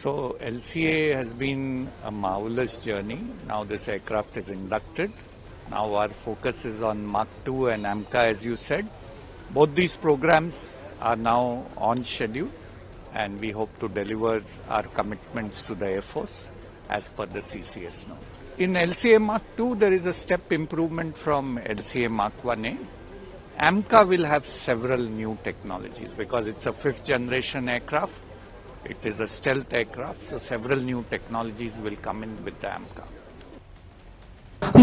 So LCA has been a marvelous journey. Now this aircraft is inducted. Now our focus is on Mark II and AMCA, as you said. Both these programs are now on schedule, and we hope to deliver our commitments to the Air Force as per the CCS now. In LCA Mark II, there is a step improvement from LCA Mark 1A. AMCA will have several new technologies because it's a fifth generation aircraft. It is a stealth aircraft, so several new technologies will come in with the AMCA.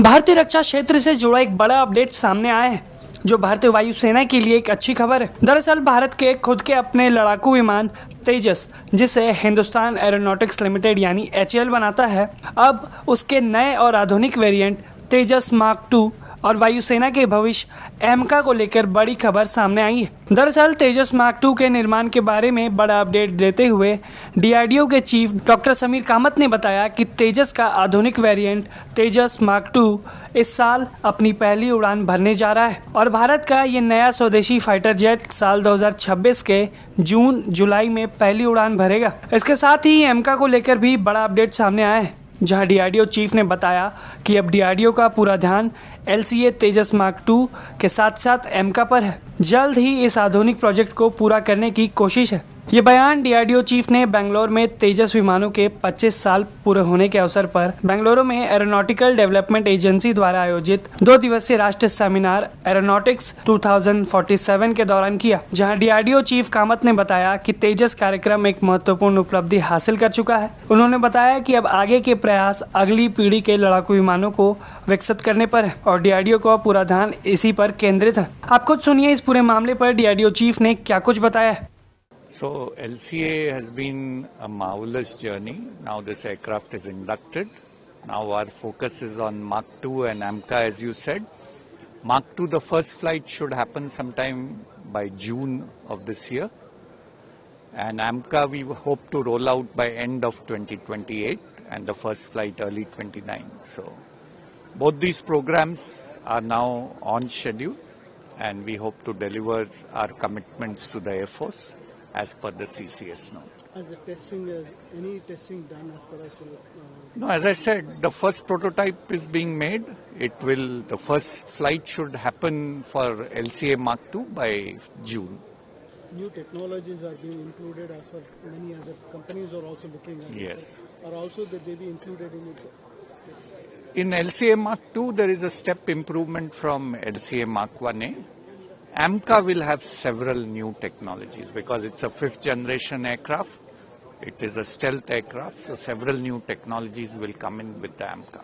भारतीय रक्षा क्षेत्र से जुड़ा एक बड़ा update सामने आया है, जो भारतीय वायुसेना के लिए एक अच्छी खबर है। दरअसल भारत के खुद के अपने लड़ाकू विमान तेजस, जिसे हिंदुस्तान एरोनॉटिक्स लिमिटेड यानी HAL बनाता है, अब उसके नए और आधुनिक वेरिएंट तेजस मार्क II और वायुसेना के भविष्य AMCA को लेकर बड़ी खबर सामने आई है। दरअसल तेजस मार्क II के निर्माण के बारे में बड़ा अपडेट देते हुए DRDO के चीफ डॉक्टर समीर कामत ने बताया कि तेजस का आधुनिक वेरिएंट तेजस मार्क II इस साल अपनी पहली उड़ान भरने जा रहा है और भारत का ये नया स्वदेशी फाइटर जेट साल 2026 के जून-जुलाई में पहली उड़ान भरेगा। इसके साथ ही AMCA को लेकर भी बड़ा अपडेट सामने आया है, जहां DRDO चीफ ने बताया कि अब DRDO का पूरा ध्यान LCA तेजस मार्क II के साथ साथ AMCA पर है। जल्द ही इस आधुनिक प्रोजेक्ट को पूरा करने की कोशिश है। ये बयान DRDO चीफ ने बेंगलोर में तेजस विमानों के 25 साल पूरे होने के अवसर पर बेंगलुरु में एरोनॉटिकल डेवलपमेंट एजेंसी द्वारा आयोजित 2 दिवसीय राष्ट्रीय सेमिनार एरोनॉटिक्स 2047 के दौरान किया, जहां DRDO चीफ कामत ने बताया कि तेजस कार्यक्रम एक महत्वपूर्ण उपलब्धि हासिल कर चुका है। उन्होंने बताया कि अब आगे के प्रयास अगली पीढ़ी के लड़ाकू विमानों को विकसित करने पर है और DRDO का पूरा ध्यान इसी पर केंद्रित है। आप खुद सुनिए इस पूरे मामले पर DRDO चीफ ने क्या कुछ बताया है। So LCA has been a marvelous journey. Now this aircraft is inducted. Now our focus is on Mark II and AMCA, as you said. Mark II, the first flight should happen sometime by June of this year. And AMCA we hope to roll out by end of 2028 and the first flight early 29. So both these programs are now on schedule, and we hope to deliver our commitments to the Air Force as per the CCS now. As the testing, is any testing done as far as No, as I said, the first prototype is being made. The first flight should happen for LCA Mark II by June. new technologies are being included as far many other companies are also looking at Yes. it? Or also that they be included in it? In LCA Mark II, there is a step improvement from LCA Mark 1A. AMCA will have several new technologies because it's a fifth generation aircraft. It is a stealth aircraft, so several new technologies will come in with the AMCA.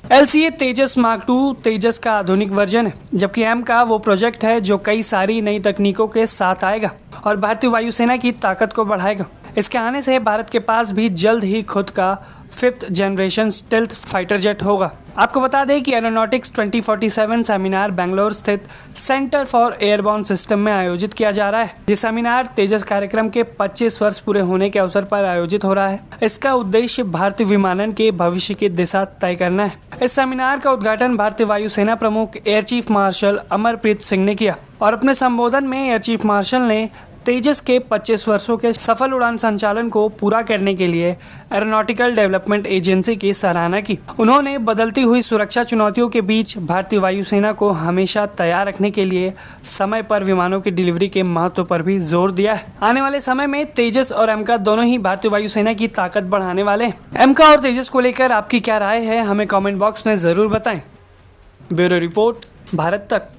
LCA Tejas mark II तेजस का आधुनिक version है, जबकि AMCA वो project है जो कई सारी नई तकनीकों के साथ आएगा और भारतीय वायुसेना की ताकत को बढ़ाएगा। इसके आने से भारत के पास भी जल्द ही खुद का fifth generation stealth fighter jet होगा। आपको बता दें कि एरोनॉटिक्स 2047 सेमिनार बेंगलोर स्थित सेंटर फॉर एयरबॉर्न सिस्टम में आयोजित किया जा रहा है। ये सेमिनार तेजस कार्यक्रम के 25 वर्ष पूरे होने के अवसर पर आयोजित हो रहा है। इसका उद्देश्य भारतीय विमानन के भविष्य की दिशा तय करना है। इस सेमिनार का उद्घाटन भारतीय वायुसेना प्रमुख air chief marshal Amarpreet Singh ने किया और अपने संबोधन में एयर चीफ मार्शल ने तेजस के 25 वर्षों के सफल उड़ान संचालन को पूरा करने के लिए एरोनॉटिकल डेवलपमेंट एजेंसी की सराहना की। उन्होंने बदलती हुई सुरक्षा चुनौतियों के बीच भारतीय वायुसेना को हमेशा तैयार रखने के लिए समय पर विमानों की डिलीवरी के महत्व पर भी जोर दिया है। आने वाले समय में तेजस और AMCA दोनों ही भारतीय वायुसेना की ताकत बढ़ाने वाले हैं। AMCA और तेजस को लेकर आपकी क्या राय है, हमें कॉमेंट बॉक्स में जरूर बताएं। ब्यूरो रिपोर्ट, भारत तक।